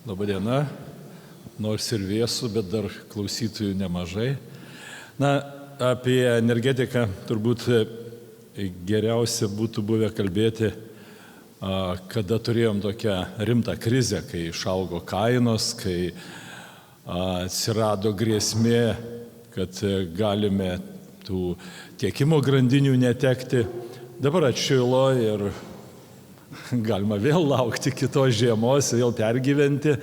Labadiena, nors ir vėsų, bet dar klausytojų nemažai. Na, apie energetiką turbūt geriausia būtų buvę kalbėti, kada turėjom tokią rimtą krizę, kai išaugo kainos, kai atsirado grėsmė, kad galime tų tiekimo grandinių netekti. Dabar atšilo ir galima vėl laukti kitos žiemos, vėl pergyventi.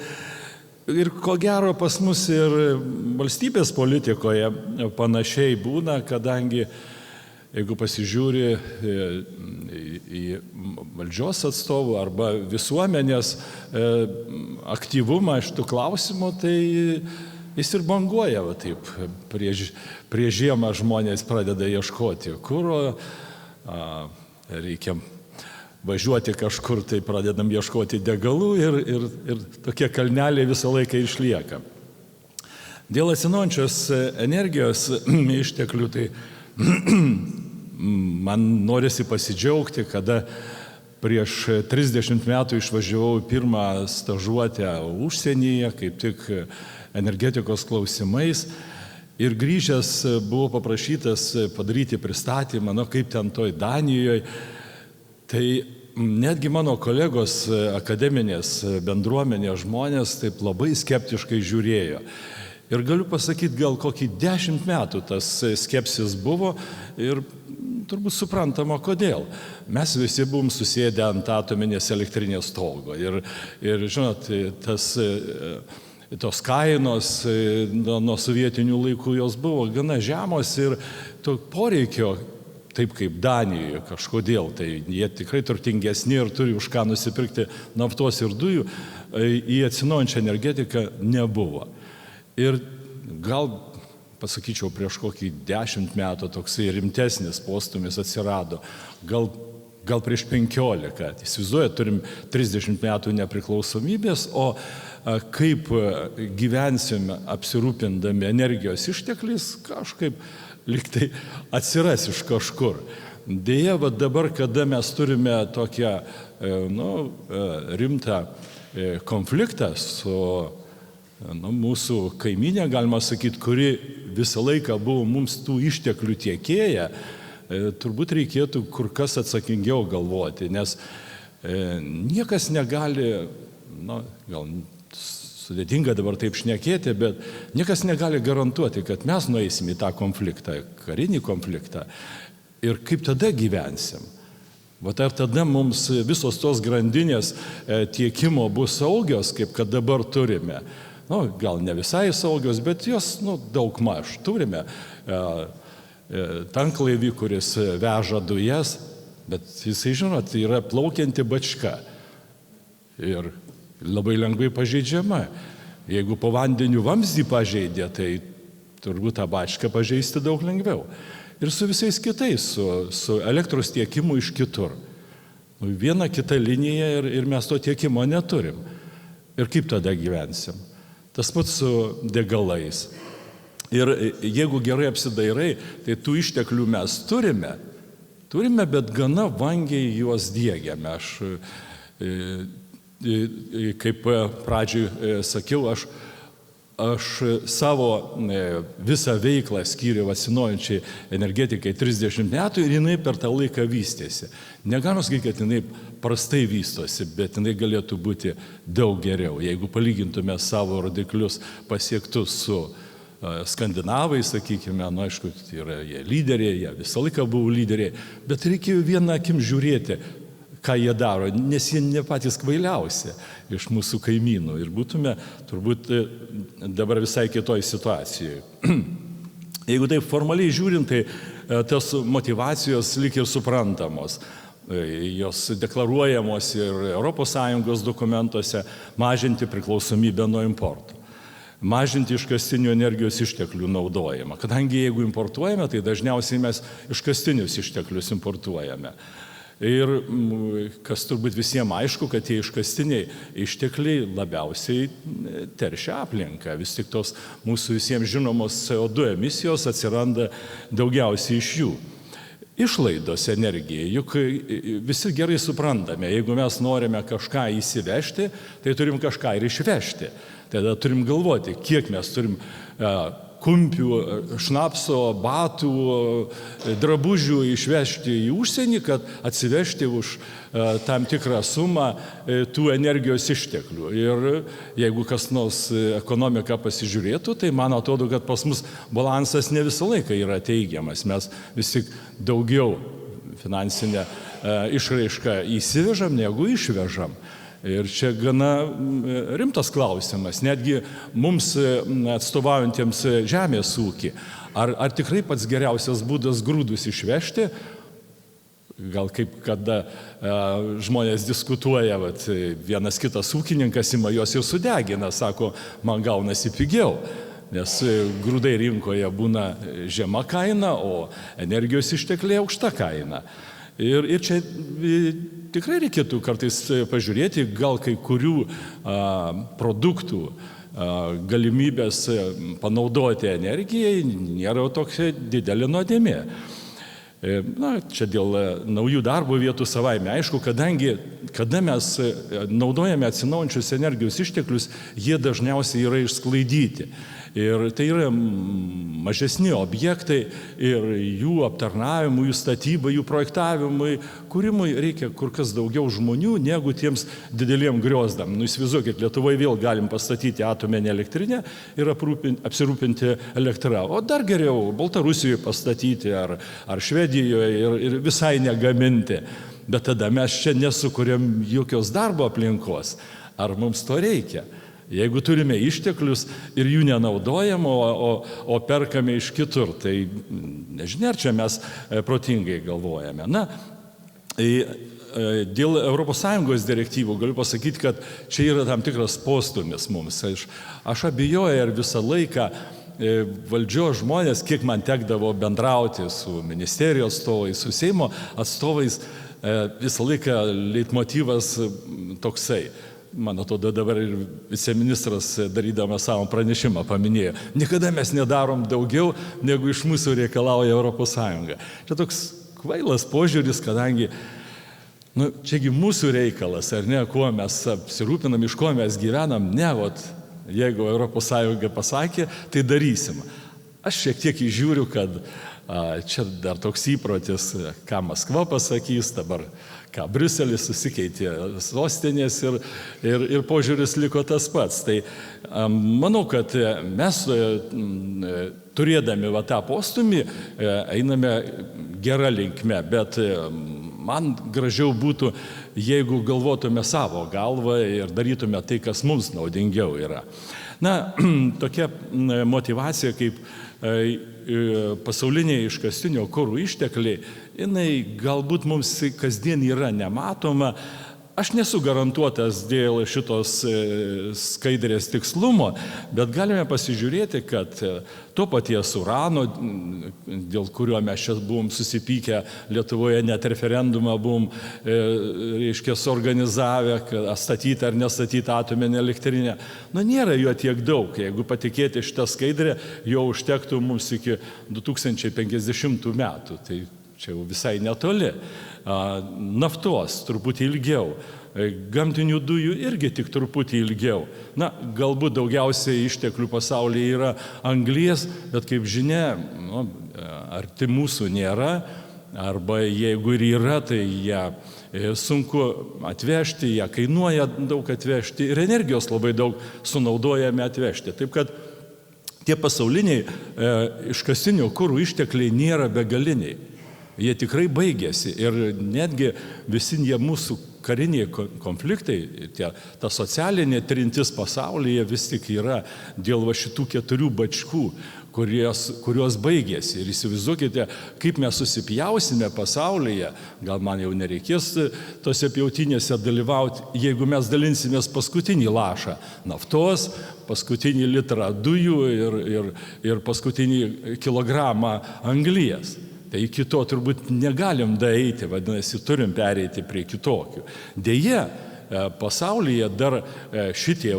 Ir ko gero pas mus ir valstybės politikoje panašiai būna, kadangi jeigu pasižiūri į valdžios atstovų arba visuomenės aktyvumą šitų klausimų, tai jis ir banguoja, va taip, prieš žiemą žmonės pradeda ieškoti kuro, reikia važiuoti kažkur, tai pradedam ieškoti degalų ir tokie kalneliai visą laiką išlieka. Dėl atsinaujančios energijos išteklių, tai man norisi pasidžiaugti, kada prieš 30 metų išvažiavau pirmą stažuotę užsienyje, kaip tik energetikos klausimais, ir grįžęs buvau paprašytas padaryti pristatymą, kaip ten toj Danijoje. Tai netgi mano kolegos akademinės bendruomenės žmonės taip labai skeptiškai žiūrėjo. Ir galiu pasakyti, gal kokį 10 metų tas skepsis buvo ir turbūt suprantama, kodėl. Mes visi buvom susėdę ant atominės elektrinės stogo. Ir žinot, tos kainos nuo sovietinių laikų jos buvo gana žemos ir to poreikio, taip kaip Danijoje kažkodėl, tai jie tikrai turtingesni ir turi už ką nusipirkti naftos ir dujų, į atsinaujančią energetiką nebuvo. Ir gal, pasakyčiau, prieš kokį 10 metų toksai rimtesnis postūmis atsirado, gal prieš 15. Įsivaizduojat, turim 30 metų nepriklausomybės, o kaip gyvensime apsirūpindami energijos ištekliais, kažkaip liktai atsiras iš kažkur. Deja, dabar, kada mes turime tokią rimtą konfliktą su mūsų kaimynė, galima sakyti, kuri visą laiką buvo mums tų išteklių tiekėja, turbūt reikėtų kur kas atsakingiau galvoti, nes niekas negali, gal sudėtinga dabar taip šnekėti, bet niekas negali garantuoti, kad mes nueisim į tą konfliktą, karinį konfliktą ir kaip tada gyvensim. Ar tada mums visos tos grandinės tiekimo bus saugios, kaip kad dabar turime. Gal ne visai saugios, bet jos daugmaž turime. Tanklaivį, kuris veža dujas, bet jisai, žinot, yra plaukianti bačka. Ir labai lengvai pažeidžiama. Jeigu po vandeniu vamzdį pažeidė, tai turbūt tą bačką pažeisti daug lengviau. Ir su visais kitais, su elektros tiekimu iš kitur. Viena kita linija ir mes to tiekimo neturim. Ir kaip tada gyvensim? Tas pats su degalais. Ir jeigu gerai apsidairai, tai tų išteklių mes turime, bet gana vangiai juos diegiame. Kaip pradžioj sakiau, aš savo visą veiklą skyriau atsinaujančiai energetikai 30 metų ir jinai per tą laiką vystėsi. Negalima sakyti, kad jinai prastai vystosi, bet jinai galėtų būti daug geriau. Jeigu palygintume savo rodiklius pasiektus su skandinavai, sakykime, aišku, yra jie lyderiai, jie visą laiką buvo lyderiai, bet reikėjo vieną akim žiūrėti, ką jie daro, nes jie ne patys kvailiausi iš mūsų kaimynų ir būtume turbūt dabar visai kitoj situacijoje. Jeigu taip formaliai žiūrint, tai tos motivacijos lyg ir suprantamos. Jos deklaruojamos ir ES dokumentuose mažinti priklausomybę nuo importo, mažinti iškastinių energijos išteklių naudojimą. Kadangi jeigu importuojame, tai dažniausiai mes iškastinius išteklius importuojame. Ir kas turbūt visiems aišku, kad tie iškastiniai ištekliai labiausiai teršia aplinką. Vis tik tos mūsų visiems žinomos CO2 emisijos atsiranda daugiausiai iš jų. išlaidos energijai. Juk visi gerai suprantame, jeigu mes norime kažką įsivežti, tai turim kažką ir išvežti. Tada turim galvoti, kiek mes turim kumpių, šnapso, batų, drabužių išvežti į užsienį, kad atsivežti už tam tikrą sumą tų energijos išteklių. Ir jeigu kas nors ekonomiką pasižiūrėtų, tai man atrodo, kad pas mus balansas ne visą laiką yra teigiamas. Mes vis tik daugiau finansinę išraišką įsivežam, negu išvežam. Ir čia gana rimtas klausimas, netgi mums atstovaujantiems žemės ūkį. Ar tikrai pats geriausias būdas grūdus išvežti? Gal kaip kada žmonės diskutuoja, vienas kitas ūkininkas ima juos ir sudegina, sako, man gaunasi pigiau. Nes grūdai rinkoje būna žema kaina, o energijos ištekliai aukšta kaina. Ir čia tikrai reikėtų kartais pažiūrėti, gal kai kurių produktų galimybės panaudoti energijai nėra tokia didelė nuodėmė. Čia dėl naujų darbo vietų savaime. Aišku, kada mes naudojame atsinaujinančius energijos išteklius, jie dažniausiai yra išsklaidyti. Ir tai yra mažesni objektai ir jų aptarnavimui, jų statybai, jų projektavimui, kūrimui reikia kur kas daugiau žmonių negu tiems dideliem griozdam. Įsivaizduokit, Lietuvoje vėl galim pastatyti atominę elektrinę ir apsirūpinti elektrą. O dar geriau Baltarusijoje pastatyti ar Švedijoje ir visai negaminti. Bet tada mes čia nesukuriam jokios darbo aplinkos. Ar mums to reikia? Jeigu turime išteklius ir jų nenaudojam, o perkame iš kitur, tai nežinia, ar čia mes protingai galvojame. Dėl ES direktyvų galiu pasakyti, kad čia yra tam tikras postūmis mums. Aš abejoju, ar visą laiką valdžios žmonės, kiek man tekdavo bendrauti su ministerijos atstovais, su Seimo atstovais, visą laiką leitmotyvas toksai. Man atrodo, dabar ir viceministras, darydamas savo pranešimą, paminėjo, niekada mes nedarom daugiau, negu iš mūsų reikalauja ES. Čia toks kvailas požiūris, kadangi čiagi mūsų reikalas, ar ne, kuo mes apsirūpinam, iš ko mes gyvenam, jeigu ES pasakė, tai darysim. Aš šiek tiek įžiūriu, kad čia dar toks įprotis, ką Maskva pasakys, dabar ką Briuselis, susikeitė sostinės ir požiūris liko tas pats. Tai manau, kad mes turėdami tą postūmį einame gerą linkme, bet man gražiau būtų, jeigu galvotume savo galvą ir darytume tai, kas mums naudingiau yra. Tokia motyvacija kaip pasauliniai iškastinio kuro ištekliai, jinai galbūt mums kasdien yra nematoma. Aš nesu garantuotas dėl šitos skaidrės tikslumo, bet galime pasižiūrėti, kad to paties urano, dėl kurio mes čia buvom susipykę Lietuvoje, net referendumą buvom suorganizavę, statyti ar nestatyti atominę elektrinę. Nėra jo tiek daug. Jeigu patikėti šitą skaidrę, jo užtektų mums iki 2050 metų. Tai čia jau visai netoli. Naftos truputį ilgiau, gamtinių dujų irgi tik truputį ilgiau. Galbūt daugiausiai išteklių pasaulyje yra anglies, bet kaip žinia, arti mūsų nėra, arba jeigu ir yra, tai ją sunku atvežti, ją kainuoja daug atvežti ir energijos labai daug sunaudojame atvežti. Taip kad tie pasauliniai iškastinio kuro ištekliai nėra begaliniai. Jie tikrai baigėsi ir netgi visi mūsų kariniai konfliktai, ta socialinė trintis pasaulyje vis tik yra dėl šitų 4 bačkų, kurios baigėsi. Ir įsivaizduokite, kaip mes susipjausime pasaulyje, gal man jau nereikės tose pjautinėse dalyvauti, jeigu mes dalinsimės paskutinį lašą naftos, paskutinį litrą dujų ir paskutinį kilogramą anglies. Tai iki to turbūt negalim daeiti, vadinasi, turim pereiti prie kitokių. Deja, pasaulyje dar šitie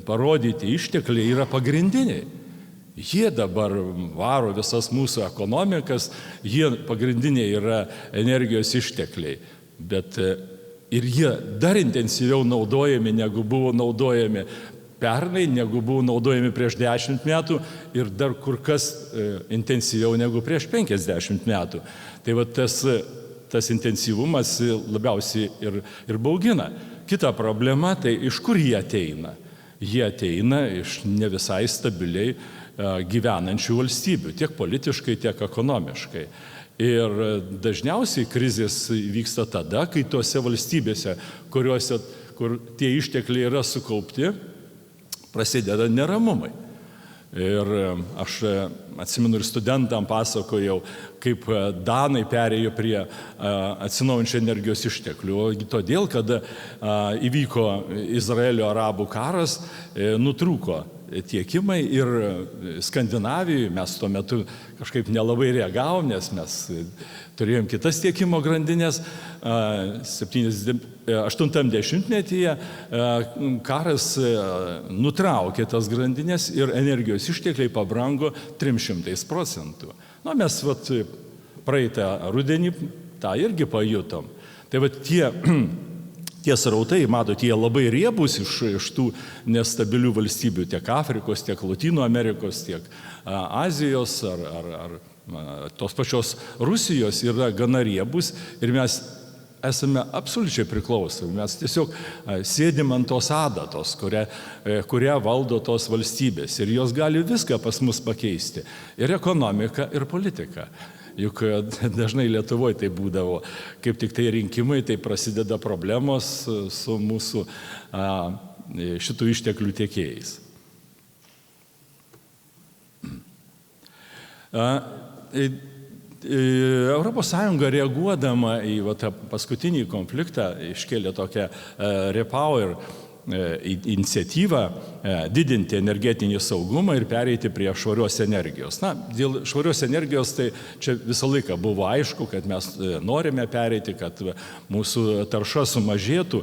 parodyti ištekliai yra pagrindiniai. Jie dabar varo visas mūsų ekonomikas, jie pagrindiniai yra energijos ištekliai, bet ir jie dar intensyviau naudojami, negu buvo naudojami pernai, negu buvo naudojami prieš 10 metų ir dar kur kas intensyviau negu prieš 50 metų. Tai va tas intensyvumas labiausiai ir baugina. Kita problema, tai iš kur jie ateina? Jie ateina iš ne visai stabiliai gyvenančių valstybių, tiek politiškai, tiek ekonomiškai. Ir dažniausiai krizės vyksta tada, kai tuose valstybėse, kur tie ištekliai yra sukaupti, prasideda neramumai. Ir aš atsimenu ir studentam pasakojau, kaip danai perėjo prie atsinaujinančių energijos išteklių. Todėl, kad įvyko Izraelio-arabų karas, nutrūko tiekimai ir Skandinavijoje mes tuo metu kažkaip nelabai reagavom, nes mes turėjom kitas tiekimo grandinės. 80-metyje karas nutraukė tas grandinės ir energijos ištekliai pabrango 300%. Mes praeitą rudenį tą irgi pajutom. Tai tie srautai, matote, jie labai riebus iš tų nestabilių valstybių, tiek Afrikos, tiek Lotynų Amerikos, tiek Azijos ar tos pačios Rusijos yra gana riebus ir mes esame absoliučiai priklausomi. Mes tiesiog sėdim ant tos adatos, kurią valdo tos valstybės ir jos gali viską pas mus pakeisti. Ir ekonomiką, ir politiką. Juk dažnai Lietuvoje tai būdavo, kaip tik tai rinkimai, tai prasideda problemos su mūsų šitų išteklių tiekėjais. Europos Sąjunga reaguodama į tą paskutinį konfliktą iškėlė tokią REPower iniciatyvą didinti energetinį saugumą ir pereiti prie švarios energijos. Dėl švarios energijos tai čia visą laiką buvo aišku, kad mes norime pereiti, kad mūsų tarša sumažėtų,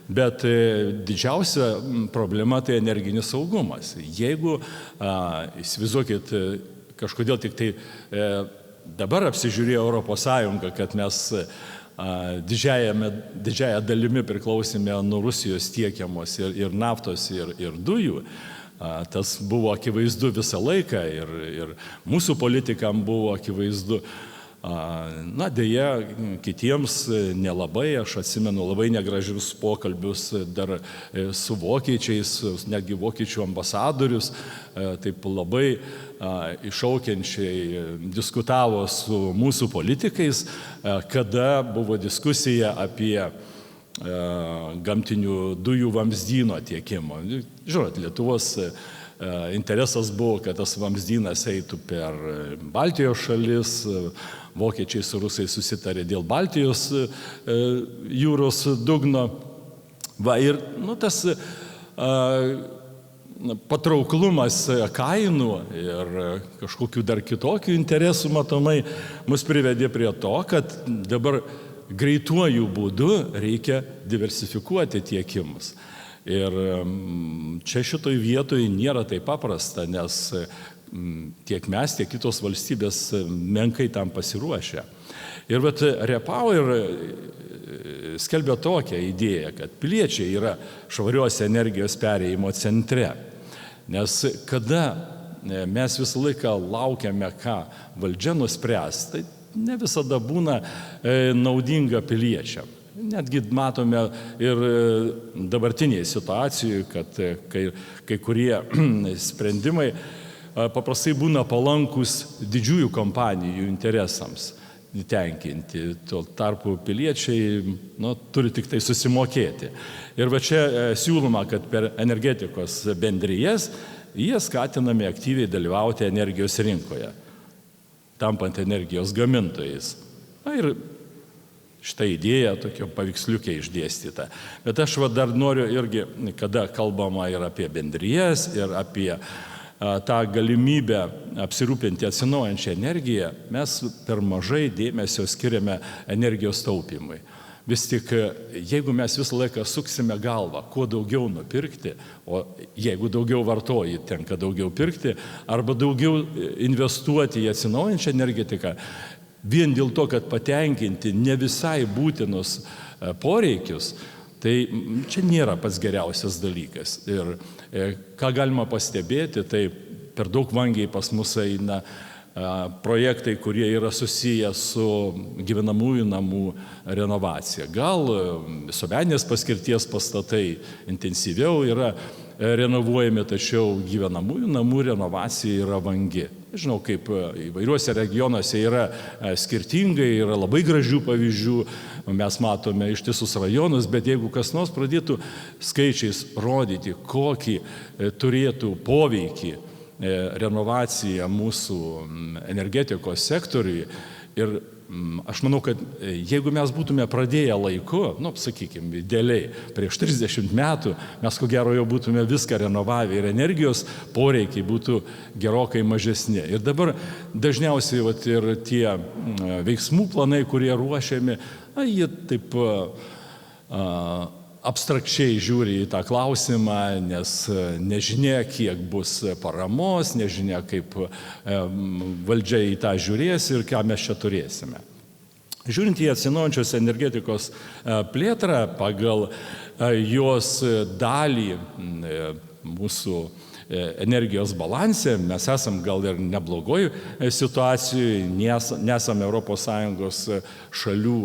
bet didžiausia problema tai energinis saugumas. Jeigu, įsivaizduokit, kažkodėl tik tai dabar apsižiūrėjo Europos Sąjunga, kad mes didžiąją dalimi priklausėme nuo Rusijos tiekiamos ir naftos, ir dujų. Tas buvo akivaizdu visą laiką ir mūsų politikam buvo akivaizdu. Deja, kitiems nelabai. Aš atsimenu labai negražius pokalbius dar su vokiečiais, netgi vokiečių ambasadorius, taip labai iššaukiančiai diskutavo su mūsų politikais, kada buvo diskusija apie gamtinių dujų vamzdyno tiekimo. Žinot, Lietuvos interesas buvo, kad tas vamzdynas eitų per Baltijos šalis, vokiečiai su rusais susitarė dėl Baltijos jūros dugno. Ir tas patrauklumas kainų ir kažkokių dar kitokių interesų matomai mus privedė prie to, kad dabar greituoju būdu reikia diversifikuoti tiekimus. Ir čia šitoj vietoj nėra taip paprasta, nes tiek mes, tiek kitos valstybės menkai tam pasiruošę. Ir REPower skelbia tokią idėją, kad piliečiai yra švarios energijos perėjimo centre. Nes kada mes visą laiką laukiame, ką valdžia nuspręs, tai ne visada būna naudinga piliečiam. Netgi matome ir dabartinėje situacijoje, kad kai kurie sprendimai paprastai būna palankus didžiųjų kompanijų interesams tenkinti. Tuo tarpu piliečiai turi tik tai susimokėti. Ir čia siūloma, kad per energetikos bendrijas jie skatinami aktyviai dalyvauti energijos rinkoje, tampant energijos gamintojais. Ir šitą idėją tokia paveiksliukė išdėstyta. Bet aš dar noriu irgi, kada kalbama ir apie bendrijas, ir apie tą galimybę apsirūpinti atsinaujančią energiją, mes per mažai dėmesio skiriame energijos taupymui. vis tik, jeigu mes visą laiką suksime galvą, kuo daugiau nupirkti, o jeigu daugiau vartoji, tenka daugiau pirkti, arba daugiau investuoti į atsinaujinančią energetiką, vien dėl to, kad patenkinti ne visai būtinus poreikius, tai čia nėra pats geriausias dalykas. Ir ką galima pastebėti, tai per daug vangiai pas mus eina projektai, kurie yra susiję su gyvenamųjų namų renovacija. Gal visuomeninės paskirties pastatai intensyviau yra renovuojami, tačiau gyvenamųjų namų renovacija yra vangi. Žinau, kaip įvairiuose regionuose yra skirtingai, yra labai gražių pavyzdžių, mes matome ištisus rajonus, bet jeigu kas nors pradėtų skaičiais rodyti, kokį turėtų poveikį renovacija mūsų energetikos sektoriui, ir aš manau, kad jeigu mes būtume pradėję laiku, sakykime, idealiai, prieš 30 metų, mes ko gero jau būtume viską renovavę ir energijos poreikiai būtų gerokai mažesni. Ir dabar dažniausiai ir tie veiksmų planai, kurie ruošiami, jie taip abstrakčiai žiūri į tą klausimą, nes nežinia, kiek bus paramos, nežinia, kaip valdžia į tą žiūrės ir ką mes čia turėsime. Žiūrint į atsinaujinančios energetikos plėtrą, pagal jos dalį mūsų energijos balanse, mes esam gal ir neblogoj situacijoje, nesame ES šalių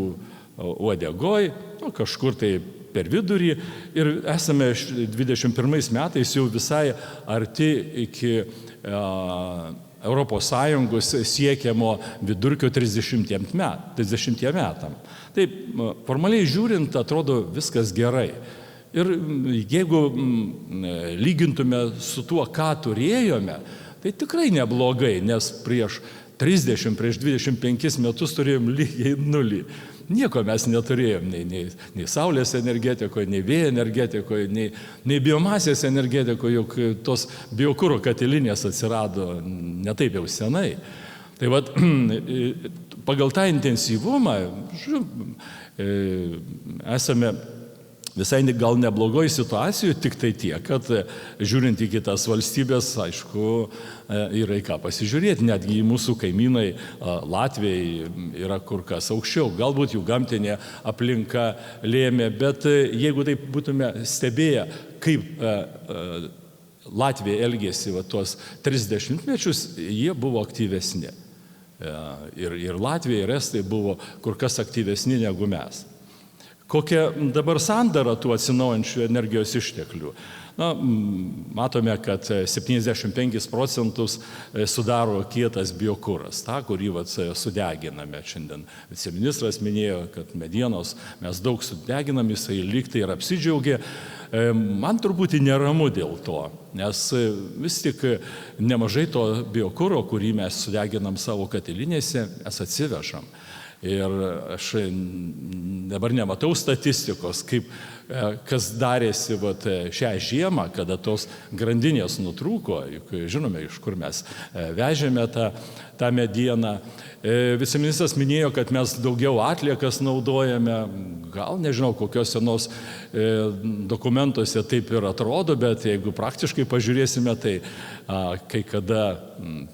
uodegoj, kažkur tai per vidurį, ir esame 21 metais jau visai arti iki ES siekiamo vidurkio 30 metam. Taip, formaliai žiūrint, atrodo viskas gerai. Ir jeigu lygintume su tuo, ką turėjome, tai tikrai neblogai, nes prieš 25 metus turėjom lygiai nulį. Nieko mes neturėjom, nei saulės energetikoje, nei vėjo energetikoje, nei biomasės energetikoje, juk tos biokuro katilinės atsirado ne taip jau senai. Tai vat, pagal tą intensyvumą esame visai gal neblogoj situacijų, tik tai tiek, kad žiūrint į kitas valstybės, aišku, yra į ką pasižiūrėti, netgi į mūsų kaimynai Latvijai yra kur kas aukščiau, galbūt jų gamtinė aplinka lėmė, bet jeigu taip būtume stebėję, kaip Latvija elgėsi tuos 30 mečius, jie buvo aktyvesni. Ir Latvija, ir Estai buvo kur kas aktyvesni negu mes. Kokia dabar sandara tų atsinaujinančių energijos išteklių? Matome, kad 75% sudaro kietas biokuras, kurį sudeginame. Šiandien viceministras minėjo, kad medienos mes daug sudeginam, jisai lygtai ir apsidžiaugė. Man truputį neramu dėl to, nes vis tik nemažai to biokuro, kurį mes sudeginam savo katilinėse, mes atsivežam. Ir aš dabar nematau statistikos, kas darėsi šią žiemą, kada tos grandinės nutrūko, juk žinome, iš kur mes vežėme tą medieną. Viceministras minėjo, kad mes daugiau atliekas naudojame, gal nežinau, kokios senos dokumentuose taip ir atrodo, bet jeigu praktiškai pažiūrėsime, tai kai kada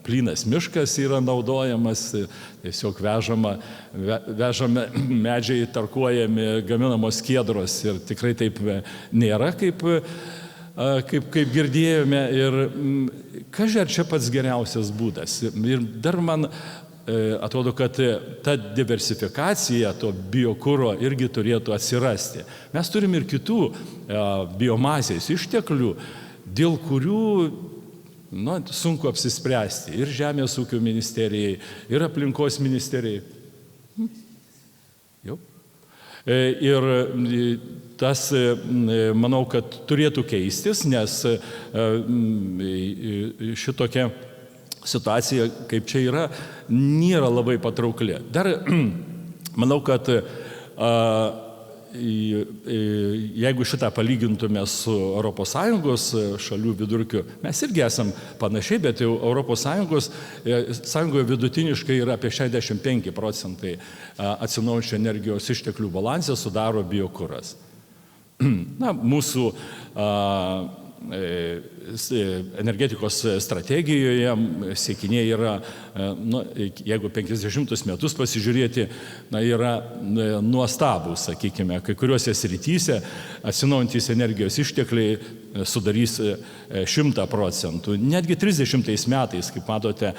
plynas miškas yra naudojamas, tiesiog vežame medžiai, tarkuojami, gaminamos skiedros ir tikrai taip nėra, kaip girdėjome. Ir kažin ar čia pats geriausias būdas. Ir dar man atrodo, kad ta diversifikacija to biokuro irgi turėtų atsirasti. Mes turim ir kitų biomasės išteklių, dėl kurių sunku apsispręsti ir Žemės ūkio ministerijai, ir aplinkos ministerijai. Jau. Ir tas, manau, kad turėtų keistis, nes šitokia situacija, kaip čia yra, nėra labai patraukli. Dar manau, kad jeigu šitą palygintume su ES šalių vidurkiu, mes irgi esam panašiai, bet jau ES vidutiniškai yra apie 65% atsinaujinančių energijos išteklių balansą sudaro biokuras. Na, mūsų energetikos strategijoje siekiniai yra, jeigu 50 metus pasižiūrėti, yra nuostabūs, sakykime, kai kuriuose srityse atsinaujinantys energijos ištekliai sudarys 100%. Netgi 30 metais, kaip matote,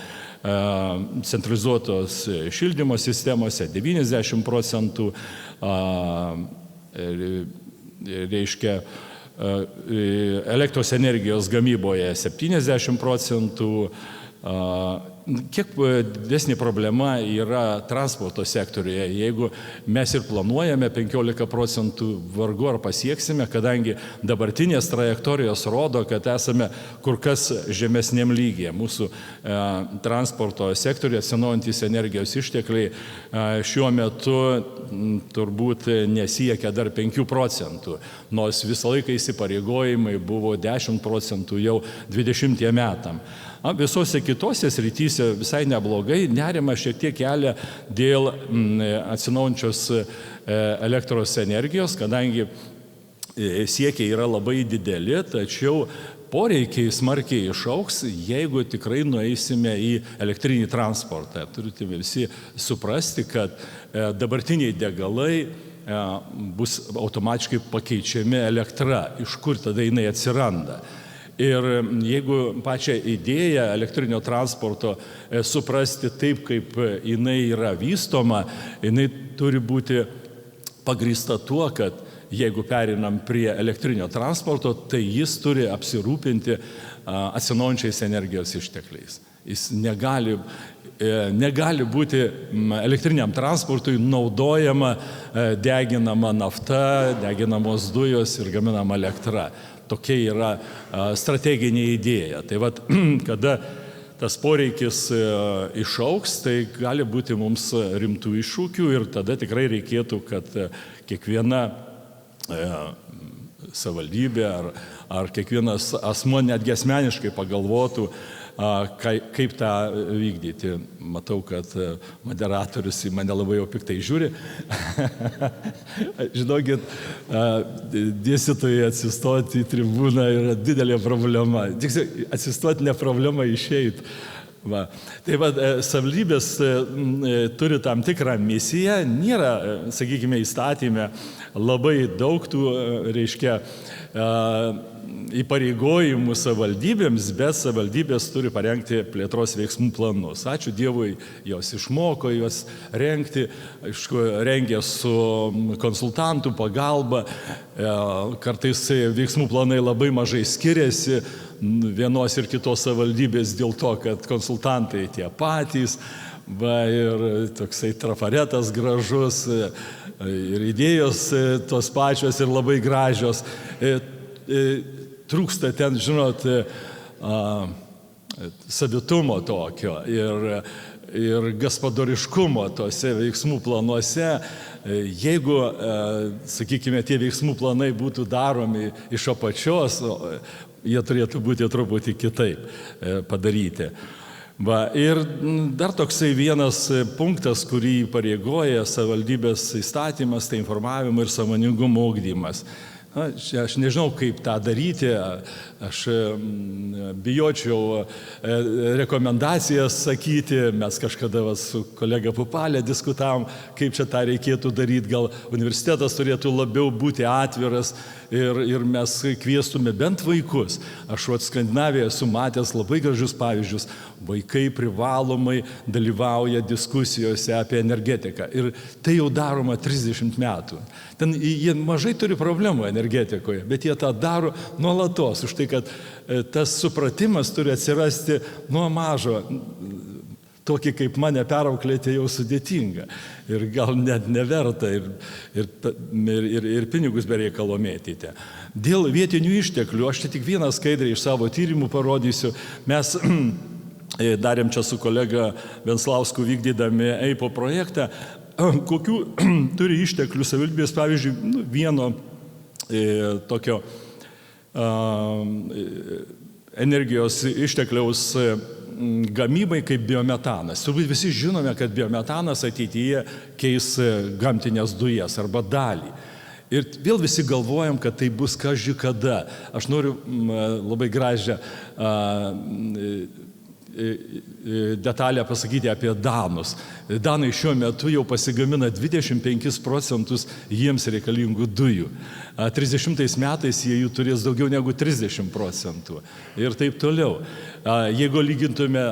centralizuotos šildymo sistemose 90%, reiškia, elektros energijos gamyboje 70%. Kiek didesnė problema yra transporto sektoriuje. Jeigu mes ir planuojame 15%, vargu ar pasieksime, kadangi dabartinės trajektorijos rodo, kad esame kur kas žemesniam lygyje. Mūsų transporto sektoriuje atsinaujinantys energijos ištekliai šiuo metu turbūt nesiekia dar 5%, nors visą laiką įsipareigojimai buvo 10% jau 20 metam. Visose kitose srityse visai neblogai, nerima šiek tiek kelia dėl atsinaujinančios elektros energijos, kadangi siekiai yra labai dideli, tačiau poreikiai smarkiai išaugs, jeigu tikrai nueisime į elektrinį transportą. Turite visi suprasti, kad dabartiniai degalai bus automatiškai pakeičiami elektra, iš kur tada jinai atsiranda. Ir jeigu pačią idėją elektrinio transporto suprasti taip, kaip jinai yra vystoma, jinai turi būti pagrįsta tuo, kad jeigu perinam prie elektrinio transporto, tai jis turi apsirūpinti atsinaujinančiais energijos ištekliais. Jis negali būti elektriniam transportui naudojama deginama nafta, deginamos dujos ir gaminama elektra. Tokia yra strateginė idėja. Tai vat, kada tas poreikis išauks, tai gali būti mums rimtų iššūkių ir tada tikrai reikėtų, kad kiekviena savivaldybė ar kiekvienas asmuo netgi asmeniškai pagalvotų, kaip tą vykdyti. Matau, kad moderatorius į mane labai jau piktai žiūri. Žinokit, dėstytojai atsistoti į tribūną yra didelė problema. Atsistoti ne problema, išeiti. Tai savivaldybės turi tam tikrą misiją, nėra, sakykime, įstatyme labai daug tų, reiškia, įpareigojimų savivaldybėms, bet savivaldybės turi parengti plėtros veiksmų planus. Ačiū Dievui, jos išmoko juos rengti, rengė su konsultantų pagalba, kartais veiksmų planai labai mažai skiriasi vienos ir kitos savivaldybės dėl to, kad konsultantai tie patys, ir toksai trafaretas gražus, ir idėjos tos pačios ir labai gražios. Trūksta ten, žinot, savitumo tokio ir gaspadoriškumo tose veiksmų planuose. Jeigu, sakykime, tie veiksmų planai būtų daromi iš apačios, jie turėtų būti truputį kitaip padaryti. Ir dar toksai vienas punktas, kurį įpareigoja savivaldybės įstatymas, tai informavimo ir sąmoningumo ugdymas. Aš nežinau, kaip tą daryti, aš bijočiau rekomendacijas sakyti, mes kažkada su kolega Pupalė diskutavom, kaip čia tą reikėtų daryti, gal universitetas turėtų labiau būti atviras ir mes kviestume bent vaikus. Aš Skandinavijoje esu matęs labai gražius pavyzdžius, vaikai privalomai dalyvauja diskusijose apie energetiką ir tai jau daroma 30 metų. Ten jie mažai turi problemų energetikoje, bet jie tą daro nuolatos, už tai, kad tas supratimas turi atsirasti nuo mažo. Tokį kaip mane perauklėti jau sudėtinga ir gal net neverta ir pinigus be reikalo mėtyti. Dėl vietinių išteklių, aš tik vieną skaidrę iš savo tyrimų parodysiu. Mes darėm čia su kolega Venslausku vykdydami EIPO projektą, kokių turi išteklių savivaldybės, pavyzdžiui, vieno tokio energijos ištekliaus gamybai kaip biometanas. Turbūt visi žinome, kad biometanas ateityje keis gamtinės dujas arba dalį. Ir vėl visi galvojam, kad tai bus kaži kada. Aš noriu labai gražią detalę pasakyti apie danus. Danai šiuo metu jau pasigamina 25% jiems reikalingų dujų. 30 metais jie jų turės daugiau negu 30% ir taip toliau. Jeigu lygintume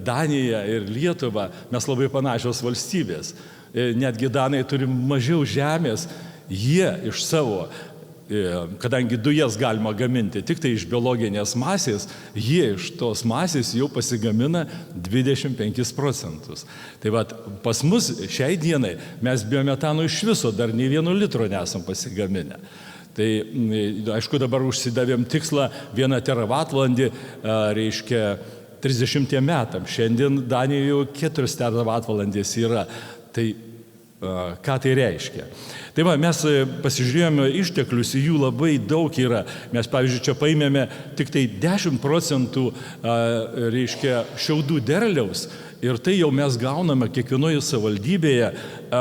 Daniją ir Lietuvą, mes labai panašios valstybės. Netgi Danai turi mažiau žemės, jie iš savo, kadangi dujas galima gaminti tik tai iš biologinės masės, jie iš tos masės jau pasigamina 25%. Tai vat, pas mus šiai dienai mes biometano iš viso dar nei 1 litro nesam pasigaminę. Tai, aišku, dabar užsidavėm tikslą 1 teravatvalandį, reiškia 30 metam. Šiandien Danijoje 4 teravatvalandės yra. Tai ką tai reiškia? Tai va, mes pasižiūrėjome išteklius, jų labai daug yra. Mes, pavyzdžiui, čia paėmėme tik tai 10% reiškia šiaudų derliaus ir tai jau mes gauname kiekvienoje savivaldybėje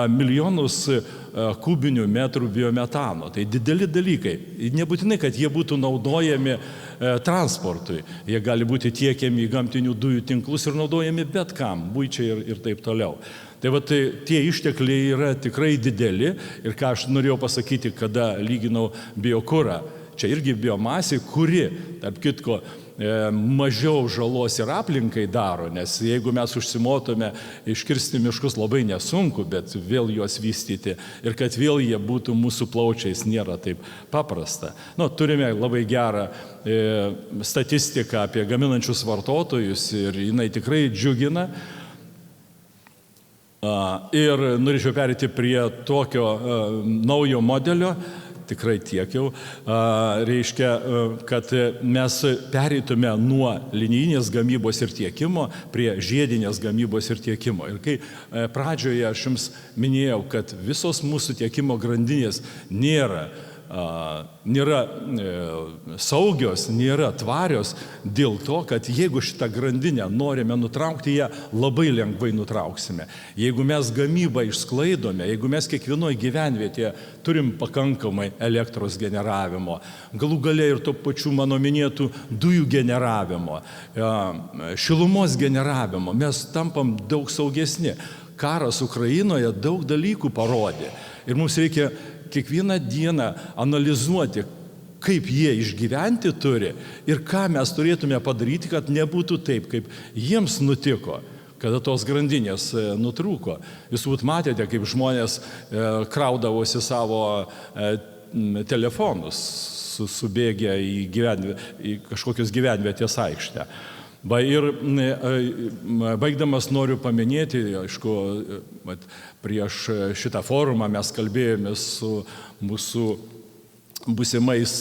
milijonus kubinių metrų biometano. Tai dideli dalykai. Nebūtinai, kad jie būtų naudojami transportui. Jie gali būti tiekiami į gamtinių dujų tinklus ir naudojami bet kam, buičiai ir taip toliau. Tai va, tie ištekliai yra tikrai dideli ir ką aš norėjau pasakyti, kada lyginau biokurą. Čia irgi biomasė, kuri, tarp kitko, mažiau žalos ir aplinkai daro, nes jeigu mes užsimotume iškirsti miškus labai nesunku, bet vėl juos vystyti ir kad vėl jie būtų mūsų plaučiais nėra taip paprasta. Turime labai gerą statistiką apie gaminančius vartotojus ir jinai tikrai džiugina. Ir norėčiau perėti prie tokio naujo modelio, tikrai tiek jau, reiškia, kad mes pereitume nuo linijinės gamybos ir tiekimo prie žiedinės gamybos ir tiekimo. Ir kai pradžioje aš jums minėjau, kad visos mūsų tiekimo grandinės nėra saugios, nėra tvarios dėl to, kad jeigu šitą grandinę norime nutraukti, ją labai lengvai nutrauksime. Jeigu mes gamybą išsklaidome, jeigu mes kiekvienoje gyvenvietėje turim pakankamai elektros generavimo, galų gale ir to pačių mano minėtų dujų generavimo, šilumos generavimo, mes tampam daug saugesni. Karas Ukrainoje daug dalykų parodė ir mums reikia kiekvieną dieną analizuoti, kaip jie išgyventi turi ir ką mes turėtume padaryti, kad nebūtų taip, kaip jiems nutiko, kada tos grandinės nutrūko. Jūs būt matėte, kaip žmonės kraudavosi savo telefonus, subėgę į kažkokius gyvenvietės aikštę. Ir baigdamas noriu paminėti, aišku, prieš šitą forumą mes kalbėjome su mūsų būsimais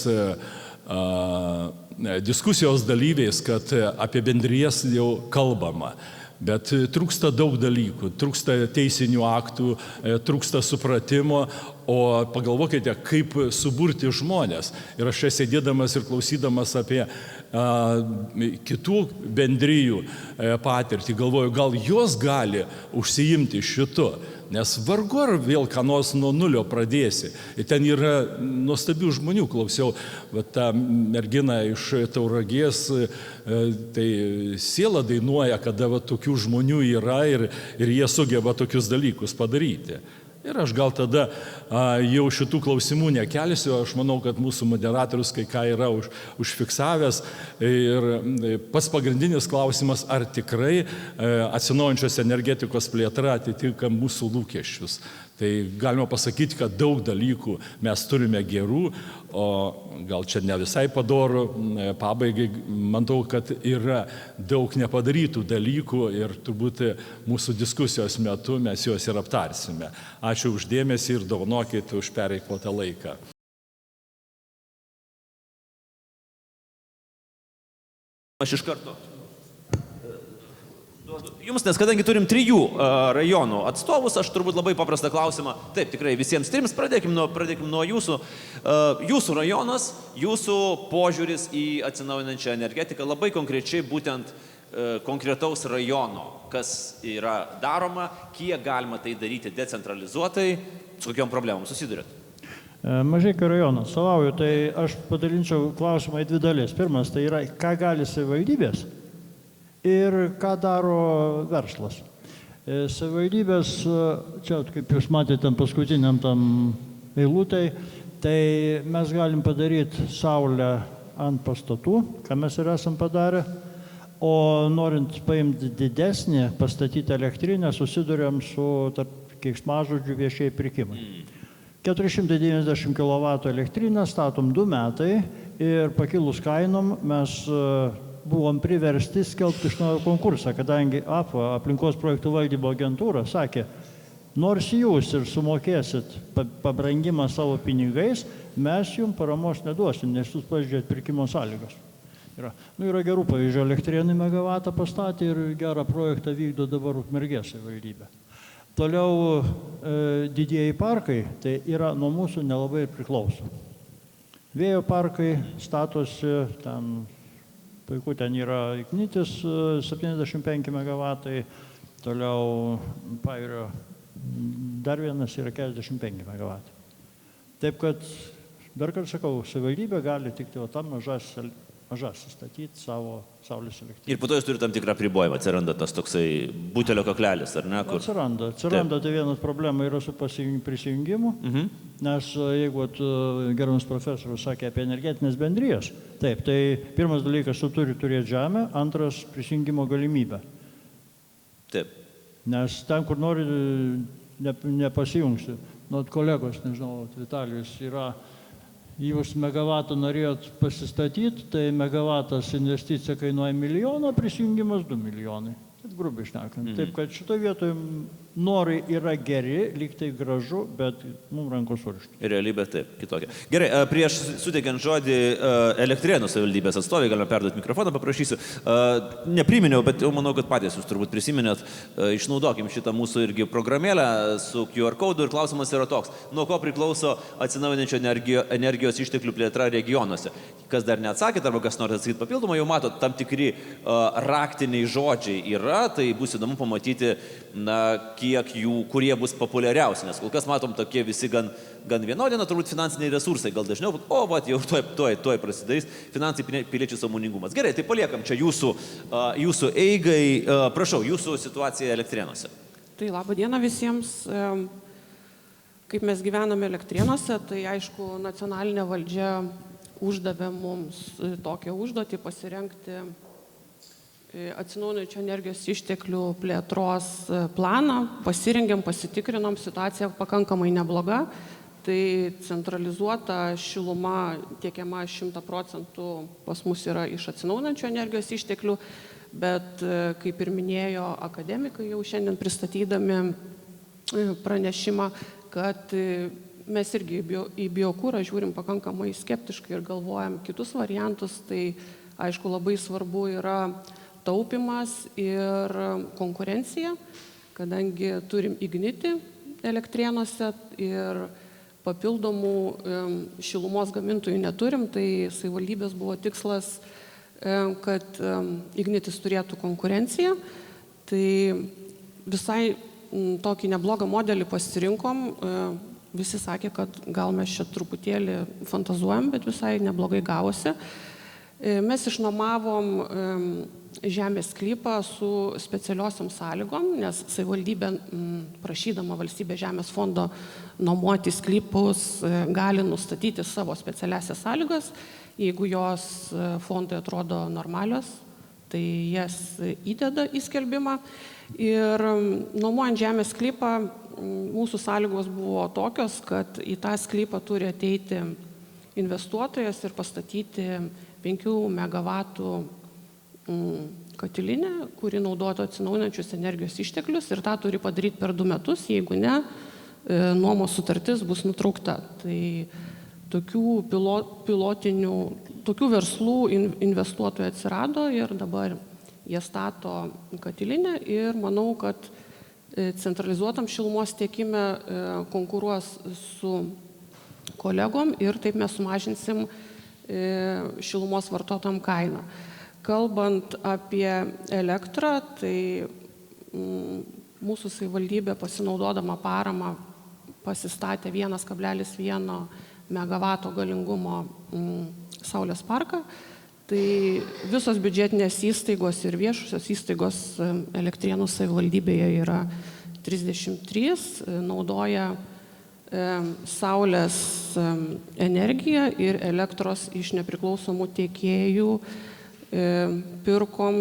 diskusijos dalyviais, kad apie bendrijas jau kalbama. Bet trūksta daug dalykų, trūksta teisinių aktų, trūksta supratimo, o pagalvokite, kaip suburti žmonės. Ir aš čia sėdėdamas ir klausydamas apie kitų bendrijų patirtį, galvoju, gal jos gali užsiimti šitu, nes vargu ar vėl ką nors nuo nulio pradėsi. Ir ten yra nuostabių žmonių, klausiau, tą merginą iš Tauragės, tai siela dainuoja, kada tokių žmonių yra ir jie sugeba tokius dalykus padaryti. Ir aš gal tada jau šitų klausimų nekelsiu, aš manau, kad mūsų moderatorius kai ką yra užfiksavęs. Ir pats pagrindinis klausimas, ar tikrai atsinaujinančios energetikos plėtra atitinka mūsų lūkesčius. Tai galima pasakyti, kad daug dalykų mes turime gerų, o gal čia ne visai padoru, pabaigai manau, kad yra daug nepadarytų dalykų ir turbūt mūsų diskusijos metu mes juos ir aptarsime. Ačiū už dėmesį ir dovanokit už pereikvotą laiką. Aš iš karto duodu Jums, nes kadangi turim 3 rajonų atstovus, aš turbūt labai paprastą klausimą, taip, tikrai visiems 3, pradėkim nuo jūsų. Jūsų rajonas, jūsų požiūris į atsinaujinančią energetiką, labai konkrečiai būtent konkretaus rajono, kas yra daroma, kiek galima tai daryti decentralizuotai, su kokiom problemom susidurėt. Mažeikių rajoną atstovauju, tai aš padalinčiau klausimą į 2 dalis. Pirmas, tai yra, ką gali savivaldybės ir ką daro verslas. Savivaldybės, čia kaip jūs matėte paskutiniam tam eilutėj, tai mes galim padaryti saulę ant pastatų, ką mes ir esam padarę, o norint paimti didesnį, pastatyti elektrinę, susiduriam su keiksmažodžių viešieji pirkimai. 490 kW elektrinę statom 2 metai ir pakilus kainom mes buvom priversti skelbti iš naujo konkursą, kadangi APVA, aplinkos projektų valdymo agentūra, sakė, nors jūs ir sumokėsit pabrangimą savo pinigais, mes jums paramos neduosim, nes jūs pažiūrėt pirkimo sąlygas. Yra gerų pavyzdžių, elektrėnų megavatą pastatė ir gerą projektą vykdo dabar Ukmergės savivaldybė. Toliau didieji parkai, tai yra nuo mūsų nelabai priklauso. Vėjo parkai statosi, puiku, ten yra Ignitis 75 megavatai, toliau Pajūrio dar vienas yra 45 megavatai. Taip kad, dar kartą sakau, savivaldybė gali tik tai tam mažas statyti savo saulės elektrinę. Ir po to jūs turite tam tikrą apribojimą, atsiranda tas toksai butelio kaklelis, ar ne? Atsiranda, tai vienas problema yra su prisijungimu, nes jeigu gerbiamas profesorius sakė apie energetinės bendrijas, taip, tai pirmas dalykas, tu turi turėti žemę, antras prisijungimo galimybę. Taip. Nes ten, kur nori, nepasijungsi. Kolegos, nežinau, Vitalijus yra, jūs megavatą norėjot pasistatyti, tai megavatas investicija kainuoja 1 milijoną, prisijungimas 2 milijonai. Taip grubiai šnekant. Taip, kad šitoje vietoje norai yra geri, lyg tai gražu, bet mums rankos surišti. Ir realybė taip, kitokia. Gerai, prieš suteikiant žodį Elektrėnų savivaldybės atstovai, galime perduoti mikrofoną, paprašysiu. Nepriminiau, bet jau manau, kad patys jūs turbūt prisiminėt, išnaudokim šitą mūsų irgi programėlę su QR kodu ir klausimas yra toks, nuo ko priklauso atsinaujinančio energijos išteklių plėtra regionuose. Kas dar neatsakėt arba kas nori atsakyti papildomą, jau matot, tam tikri raktiniai žodžiai yra, tai bus įdomu pamatyti, kiek jų, kurie bus populiariausi, nes kol kas matom tokie visi gan vienodie, turbūt finansiniai resursai, gal dažniau, jau tuoj prasidarys finansai piliečių sąmoningumas. Gerai, tai paliekam čia jūsų eigai, prašau, jūsų situacija Elektrėnuose. Tai laba diena visiems. Kaip mes gyvename Elektrėnuose, tai aišku, nacionalinė valdžia uždavė mums tokią užduotį pasirengti atsinaujinančių energijos išteklių plėtros planą. Pasirengėm, pasitikrinom, situacija pakankamai nebloga. Tai centralizuota šiluma tiekiama 100% pas mus yra iš atsinaujinančių energijos išteklių, bet kaip ir minėjo akademikai jau šiandien pristatydami pranešimą, kad mes irgi į biokūrą žiūrim pakankamai skeptiškai ir galvojam kitus variantus, tai aišku labai svarbu yra taupimas ir konkurencija, kadangi turim Ignitį Elektrėnuose ir papildomų šilumos gamintojų neturim, tai savivaldybės buvo tikslas, kad Ignitis turėtų konkurenciją. Tai visai tokį neblogą modelį pasirinkom, visi sakė, kad gal mes čia truputėlį fantazuojam, bet visai neblogai gavosi. Mes išnuomavom žemės sklypą su specialiosiom sąlygom, nes savivaldybė, prašydama valstybės žemės fondo nuomoti sklypus, gali nustatyti savo specialiasias sąlygas. Jeigu jos fondui atrodo normalios, tai jas įdeda į skelbimą. Ir nuomojant žemės sklypą, mūsų sąlygos buvo tokios, kad į tą sklypą turi ateiti investuotojas ir pastatyti 5 megavatų katilinę, kuri naudotų atsinaujinančius energijos išteklius ir tą turi padaryti per 2 metus, jeigu ne, nuomos sutartis bus nutraukta. Tai tokių pilotinių, tokių verslų investuotojų atsirado ir dabar Jie stato katilinę ir manau, kad centralizuotam šilumos tiekime konkuruos su kolegom ir taip mes sumažinsim šilumos vartotojam kainą. Kalbant apie elektrą, tai mūsų savivaldybė pasinaudodama paramą pasistatė 1,1 megavato galingumo saulės parką. Tai visos biudžetinės įstaigos ir viešusios įstaigos Elektrėnų savivaldybėje yra 33, naudoja saulės energiją ir elektros iš nepriklausomų tiekėjų pirkom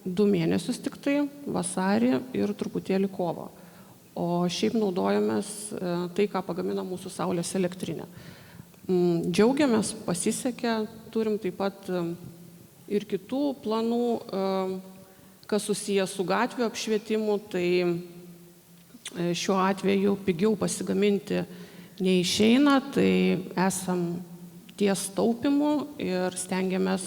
2 mėnesius tik tai, vasarį ir truputėlį kovą. O šiaip naudojamės tai, ką pagamina mūsų saulės elektrinė. Džiaugiamės, pasisekė, turim taip pat ir kitų planų, kas susiję su gatvių apšvietimu, tai šiuo atveju pigiau pasigaminti neišeina, tai esam ties taupimu ir stengiamės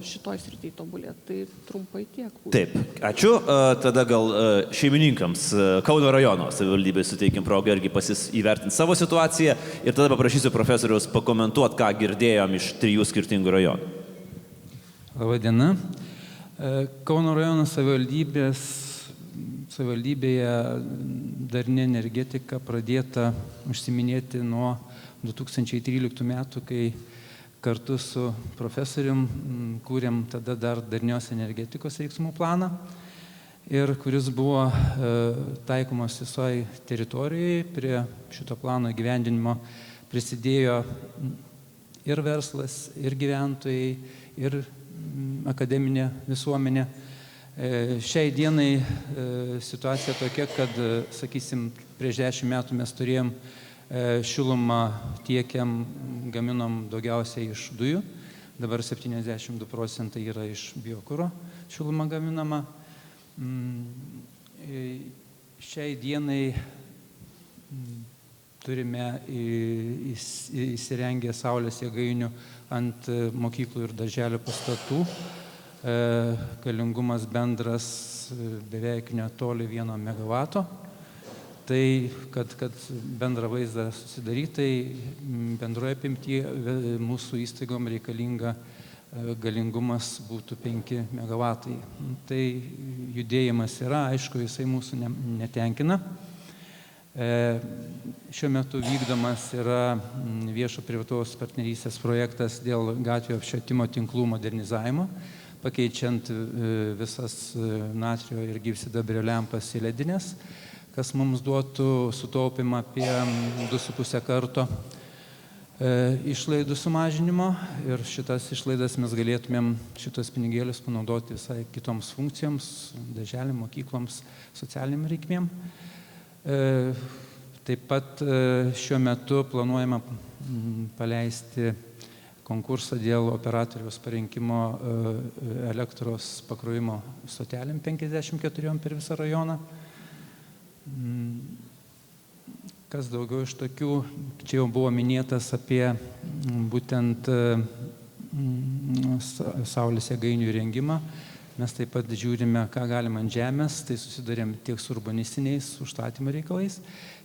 šitoj srityje tobulėti. Tai trumpai tiek. Taip, ačiū. Tada gal šeimininkams Kauno rajono savivaldybė suteikim progą irgi įvertinti savo situaciją ir tada paprašysiu profesoriaus pakomentuoti, ką girdėjom iš 3 skirtingų rajonų. Labadiena. Kauno rajono savivaldybėje darni energetika pradėta užsiminėti nuo 2013 metų, kai kartu su profesorium kūrėm tada dar darnios energetikos veiksmų planą, ir kuris buvo taikomas visoje teritorijoje. Prie šito plano įgyvendinimo prisidėjo ir verslas, ir gyventojai, ir akademinė visuomenė. Šiai dienai situacija tokia, kad, sakysim, prieš 10 metų mes turėjom šilumą tiekiam, gaminom daugiausiai iš dujų, dabar 72% yra iš biokuro šilumą gaminama. Šiai dienai turime įsirengę saulės jėgainių ant mokyklų ir darželio pastatų. Galingumas bendras beveik netoli 1 megavato. Tai, kad bendrą vaizdą susidarytai, bendroje apimtyje mūsų įstaigom reikalinga galingumas būtų 5 megavatai. Tai judėjimas yra, aišku, jisai mūsų netenkina. Šiuo metu vykdomas yra viešo privataus partnerystės projektas dėl gatvių apšvietimo tinklų modernizavimo, pakeičiant visas natrio ir gyvsidabrio lempas į ledines, kas mums duotų sutaupimą apie 2,5 karto išlaidų sumažinimo, ir šitas išlaidas mes galėtumėm šitos pinigėlius panaudoti visai kitoms funkcijoms, darželiam, mokykloms, socialiniam reikmėm. Taip pat šiuo metu planuojama paleisti konkursą dėl operatoriaus parinkimo elektros pakrovimo stotelėm 54 per visą rajoną. Kas daugiau iš tokių, čia jau buvo minėtas apie būtent saulės jėgainių įrengimą. Mes taip pat žiūrime, ką galima ant žemės, tai susidarėm tiek su urbanistiniais užstatymo reikalais,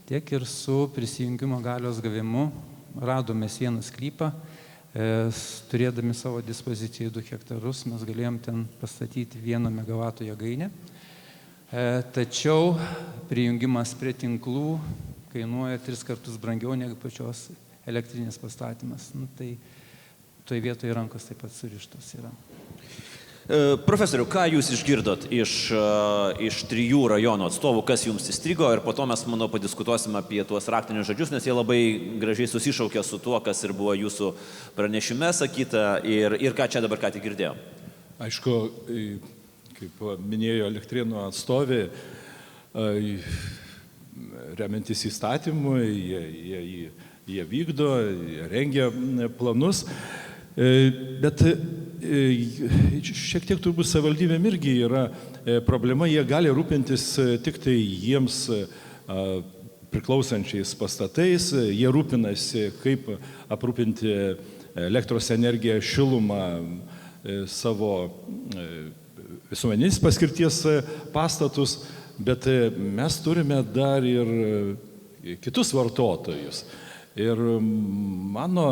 tiek ir su prisijungimo galios gavimu. Radomės vieną sklypą, turėdami savo dispozicijoje 2 hektarus, mes galėjom ten pastatyti 1 megavato jėgainę. Tačiau prijungimas prie tinklų kainuoja 3 kartus brangiau negu pačios elektrinės pastatymas. Tai toje vietoje rankos taip pat surištos yra. Profesoriau, ką jūs išgirdot iš 3 rajonų atstovų, kas jums įstrigo, ir po to mes, manau, padiskutuosim apie tuos raktinius žodžius, nes jie labai gražiai susišaukia su tuo, kas ir buvo jūsų pranešime sakyta ir ką čia dabar ką tik girdėjom. Aišku, kaip minėjo Elektrėnų atstovė, remiantis įstatymu, jie vykdo, jie rengia planus, bet šiek tiek turbūt savivaldybėm irgi yra problema, jie gali rūpintis tik tai jiems priklausančiais pastatais, jie rūpinasi, kaip aprūpinti elektros energiją, šilumą savo visuomeninės paskirties pastatus, bet mes turime dar ir kitus vartotojus. Ir mano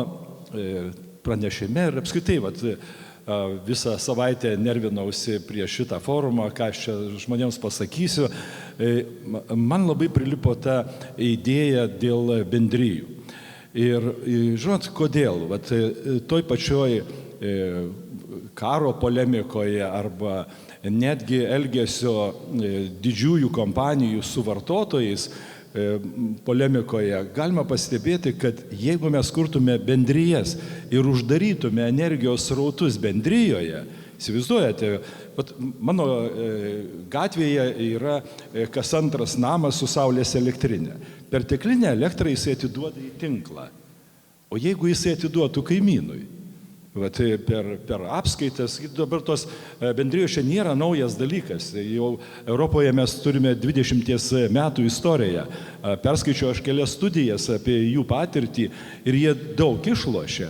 pranešime ir apskritai, visą savaitę nervinausi prieš šitą forumą, ką aš čia žmonėms pasakysiu, man labai prilipo ta idėja dėl bendrijų. Ir žinot, kodėl? Toj pačioj karo polemikoje arba netgi elgesio didžiųjų kompanijų su vartotojais polemikoje galima pastebėti, kad jeigu mes kurtume bendrijas ir uždarytume energijos srautus bendrijoje, įsivaizduojate, mano gatvėje yra kas antras namas su saulės elektrinė. Perteklinę elektrą jisai atiduoda į tinklą. O jeigu jisai atiduotų kaimynui, per apskaitas, dabar tos bendrijos čia nėra naujas dalykas. Jau Europoje mes turime 20 metų istoriją. Perskaičiau aš kelias studijas apie jų patirtį ir jie daug išlošia.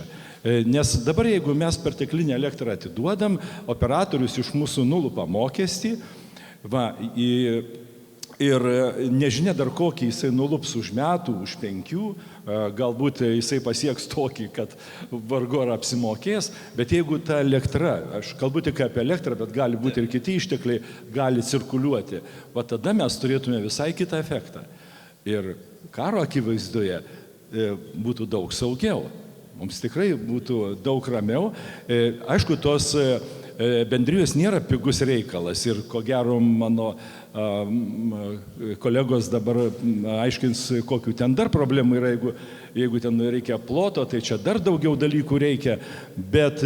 Nes dabar, jeigu mes perteklinę elektrą atiduodam, operatorius iš mūsų nulupa mokestį, ir nežinia dar kokį jisai nulups už metų, už 5, galbūt jisai pasieks tokį, kad vargu ar apsimokės, bet jeigu ta elektra, aš kalbu tik apie elektrą, bet gali būti ir kiti ištekliai, gali cirkuliuoti, tada mes turėtume visai kitą efektą. Ir karo akivaizdoje būtų daug saugiau, mums tikrai būtų daug ramiau. Aišku, tos bendrijos nėra pigus reikalas ir ko gero mano kolegos dabar aiškins, kokių ten dar problemų yra, jeigu ten reikia ploto, tai čia dar daugiau dalykų reikia, bet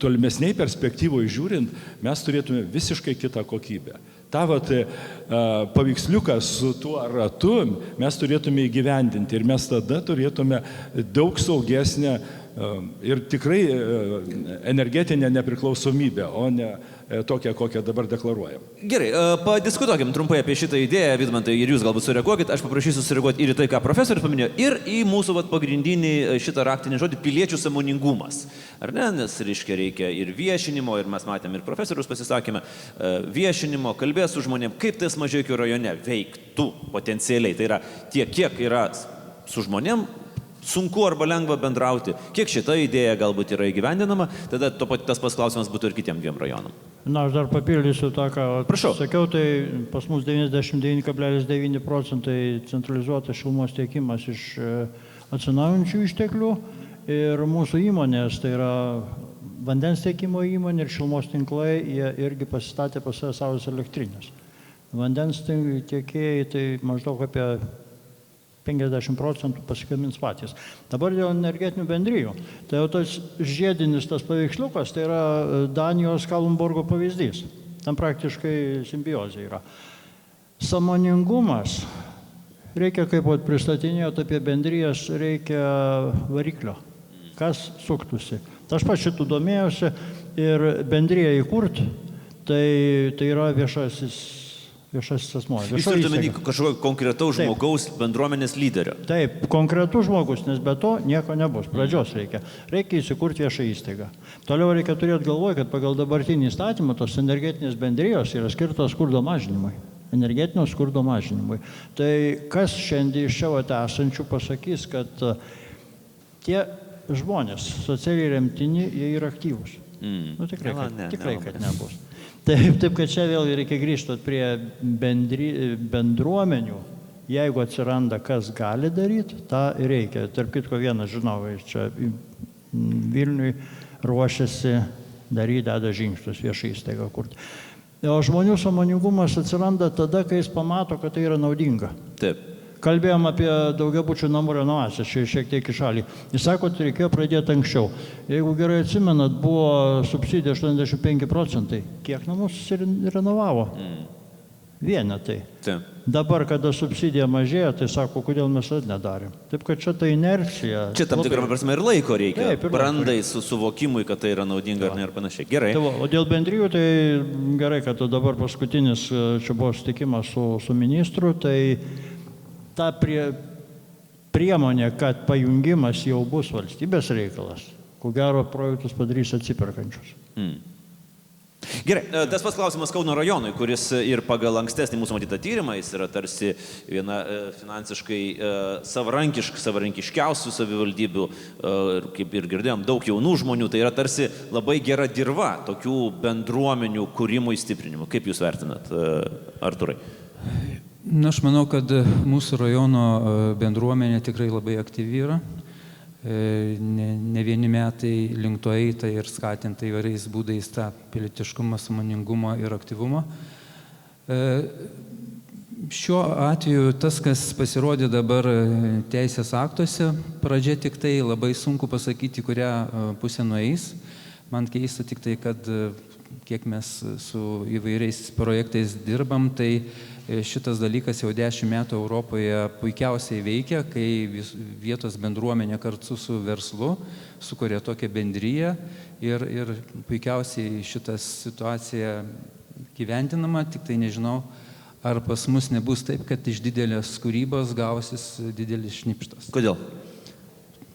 tolimesniai perspektyvoje žiūrint, mes turėtume visiškai kitą kokybę. Ta paveiksliuką su tuo ratu mes turėtume įgyvendinti ir mes tada turėtume daug saugesnę ir tikrai energetinę nepriklausomybę, o ne tokią, kokią dabar deklaruojam. Gerai, padiskutuokim trumpai apie šitą idėją, Vidmantai, ir jūs galbūt sureaguokit. Aš paprašysiu sureaguoti ir į tai, ką profesorius paminėjo, ir į mūsų pagrindinį šitą raktinį žodį piliečių sąmoningumas. Ar ne? Nes, reikia ir viešinimo, ir mes matėm ir profesorius pasisakėme, viešinimo, kalbės su žmonėm, kaip tas Mažeikių rajone veiktų potencialiai. Tai yra tiek, kiek yra su žmonėm sunku arba lengva bendrauti, kiek šita idėja galbūt yra įgyvendinama, tada tas pats klausimas būtų ir kitiem 2 rajonam. Na, aš dar papildysiu tą, ką sakiau, tai pas mus 99,9% centralizuotas šilumos tiekimas iš atsinaujinančių išteklių ir mūsų įmonės, tai yra vandens tiekimo įmonė ir šilumos tinklai, jie irgi pasistatė pas save saulės elektrinės. Vandens tiekėjai tai maždaug apie 50% pasigamins patys. Dabar dėl energetinių bendrijų. Tai jau tas žiedinis tas paveiksliukas, tai yra Danijos Kalundborgo pavyzdys. Tam praktiškai simbiozė yra. Sąmoningumas, reikia, kaip pristatinėjot apie bendrijas, reikia variklio. Kas suktųsi. Aš pats šitų domėjausi ir bendriją įkurti, tai yra viešasis asmuo. Jūs turite omeny kažkokio konkretaus žmogaus bendruomenės lyderio. Taip, konkretus žmogus, nes be to nieko nebus. Pradžios reikia. Reikia įsikurti viešą įstaigą. Toliau reikia turėti galvoje, kad pagal dabartinį įstatymą tos energetinės bendrijos yra skirtos skurdo mažinimui. Energetinio skurdo mažinimui. Tai kas šiandien iš čia esančių pasakys, kad tie žmonės socialiai remtini, jie yra aktyvūs. Tikrai, kad nebus. Taip, kad čia vėl reikia grįžti prie bendruomenių. Jeigu atsiranda, kas gali daryti, tą reikia. Tarp kitko vienas, žinau, čia Vilniui ruošiasi daryti, deda žingsnius viešą įstaigą kurti. O žmonių sąmoningumas atsiranda tada, kai jis pamato, kad tai yra naudinga. Taip. Kalbėjom apie daugiabučių namų renovacijas, čia šiek tiek į šalį. Jis sako, kad reikėjo pradėti anksčiau. Jeigu gerai atsimenat, buvo subsidija 85%. Kiek namų renovavo? Vienetai. Taip. Dabar, kada subsidija mažėja, tai sako, kodėl mes tą nedarėm. Taip, kad čia ta inercija. Čia tam tikrą prasme ir laiko reikia. Brandai, suvokimui, kad tai yra naudinga ar ne ir panašiai. Gerai. O dėl bendrijų, tai gerai, kad dabar paskutinis čia buvo sutikimas su ministru, tai ta priemonė, kad pajungimas jau bus valstybės reikalas, ko gero projektus padarys atsiperkančius. Gerai, tas pats klausimas Kauno rajonui, kuris ir pagal ankstesnį mūsų matytą tyrimą, jis yra tarsi viena finansiškai savarankiškiausių savivaldybių, kaip ir girdėjom, daug jaunų žmonių, tai yra tarsi labai gera dirva tokių bendruomenių kūrimų įstiprinimų. Kaip jūs vertinat, Artūrai? Na, aš manau, kad mūsų rajono bendruomenė tikrai labai aktyvi yra. Ne vieni metai link to eita ir skatinta įvairiais būdais tą pilietiškumą, sąmoningumą ir aktyvumą. Šiuo atveju tas, kas pasirodė dabar teisės aktuose, pradžia tik tai labai sunku pasakyti, kurią pusę nueis. Man keista tik tai, kad kiek mes su įvairiais projektais dirbam, tai šitas dalykas jau 10 metų Europoje puikiausiai veikia, kai vietos bendruomenė kartu su verslu sukuria tokią bendryją ir puikiausiai šitą situaciją gyventinama, tik tai nežinau, ar pas mus nebus taip, kad iš didelės kūrybos gausis didelis šnipštas. Kodėl?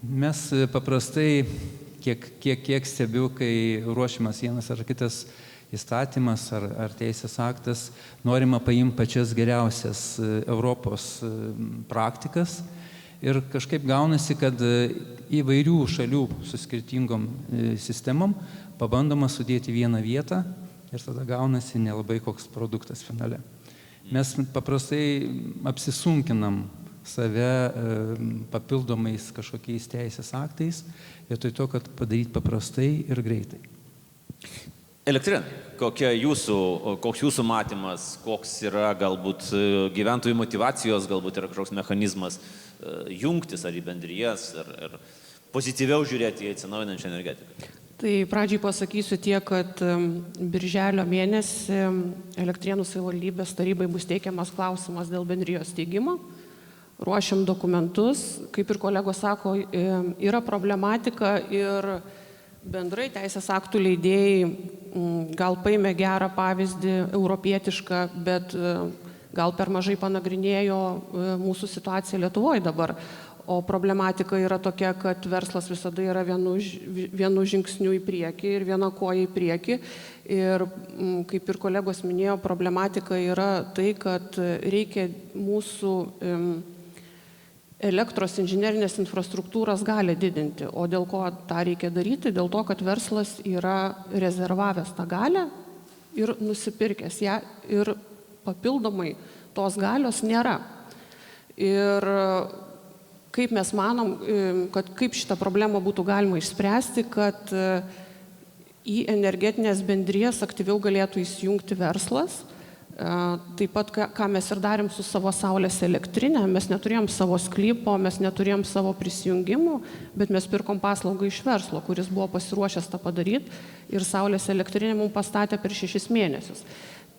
Mes paprastai, kiek stebiu, kai ruošiamas vienas ar kitas įstatymas ar teisės aktas, norima paimti pačias geriausias Europos praktikas ir kažkaip gaunasi, kad įvairių šalių su skirtingom sistemom pabandoma sudėti vieną vietą ir tada gaunasi nelabai koks produktas finale. Mes paprastai apsisunkinam save papildomais kažkokiais teisės aktais, vietoj to, kad padaryti paprastai ir greitai. Elektrinė, koks jūsų matymas, koks yra galbūt gyventojų motyvacijos, galbūt yra kažkoks mechanizmas jungtis ar į bendrijas, ar pozityviau žiūrėti į atsinaujinančią energetiką? Tai pradžiai pasakysiu tiek, kad birželio mėnesį Elektrėnų savivaldybės tarybai bus teikiamas klausimas dėl bendrijos steigimo. Ruošiam dokumentus, kaip ir kolegos sako, yra problematika ir bendrai teisės aktų leidėjai gal paėmė gerą pavyzdį, europietišką, bet gal per mažai panagrinėjo mūsų situaciją Lietuvoje dabar. O problematika yra tokia, kad verslas visada yra vienu žingsniu į priekį ir viena koja į priekį. Ir kaip ir kolegos minėjo, problematika yra tai, kad reikia mūsų elektros inžinerinės infrastruktūros gali didinti. O dėl ko tą reikia daryti? Dėl to, kad verslas yra rezervavęs tą galę ir nusipirkęs ją ir papildomai tos galios nėra. Ir kaip mes manom, kad kaip šitą problemą būtų galima išspręsti, kad į energetinės bendrijas aktyviau galėtų įsijungti verslas. Taip pat, ką mes ir darėm su savo saulės elektrinė, mes neturėjom savo sklypo, mes neturėjom savo prisijungimų, bet mes pirkom paslaugą iš verslo, kuris buvo pasiruošęs tą padaryti ir saulės elektrinė mums pastatė per 6 mėnesius.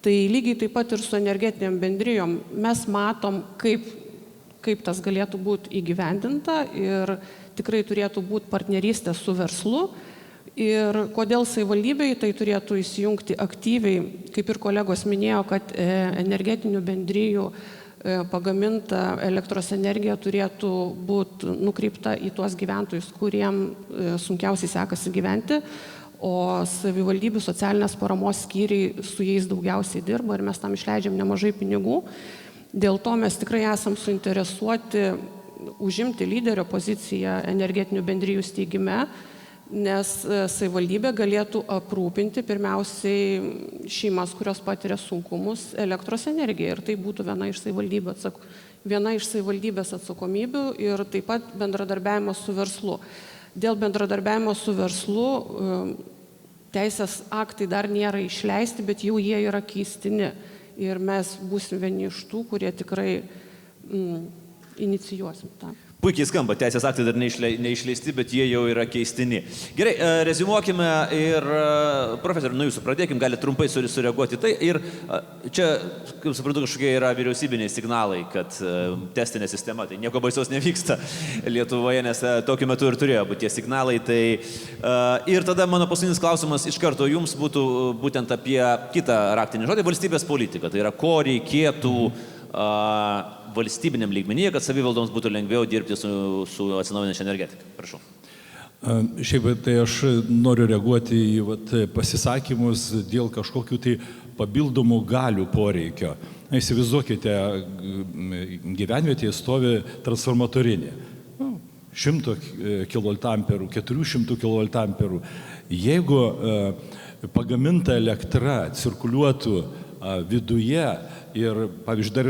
Tai lygiai taip pat ir su energetiniam bendrijom mes matom, kaip tas galėtų būti įgyvendinta ir tikrai turėtų būti partnerystė su verslu. Ir kodėl savivaldybei tai turėtų įsijungti aktyviai, kaip ir kolegos minėjo, kad energetinių bendrijų pagaminta elektros energija turėtų būti nukreipta į tuos gyventojus, kuriem sunkiausiai sekasi gyventi, o savivaldybių socialinės paramos skyriai su jais daugiausiai dirba ir mes tam išleidžiam nemažai pinigų. Dėl to mes tikrai esam suinteresuoti užimti lyderio poziciją energetinių bendrijų steigime, nes savivaldybė galėtų aprūpinti pirmiausiai šeimas, kurios patiria sunkumus elektros energiją. Ir tai būtų viena iš savivaldybės atsakomybių ir taip pat bendradarbiavimo su verslu. Dėl bendradarbiavimo su verslu teisės aktai dar nėra išleisti, bet jau jie yra keistini. Ir mes būsim vieni iš tų, kurie tikrai inicijuosim tą. Puikiai skamba, teisės aktai dar neišleisti, bet jie jau yra keistini. Gerai, reziumuokime ir, profesoriau, nuo jūsų pradėkim, galite trumpai sureaguoti tai. Ir čia, kaip suprantu, kažkokie yra vyriausybiniai signalai, kad testinė sistema, tai nieko baisaus nevyksta Lietuvoje, nes tokiu metu ir turėjo būti tie signalai. Tai, ir tada mano paskutinis klausimas iš karto jums būtų būtent apie kitą raktinį žodį, valstybės politiką. Tai yra, ko reikėtų valstybiniam lygmenyje, kad savivaldoms būtų lengviau dirbti su atsinaujinančia energetika. Prašau. Šiaip tai aš noriu reaguoti į pasisakymus dėl kažkokių tai papildomų galių poreikio. Įsivaizduokite, gyvenvietėje stovi transformatorinė. 100 kV, 400 kV. Jeigu pagaminta elektra cirkuliuotų viduje ir, pavyzdžiui, dar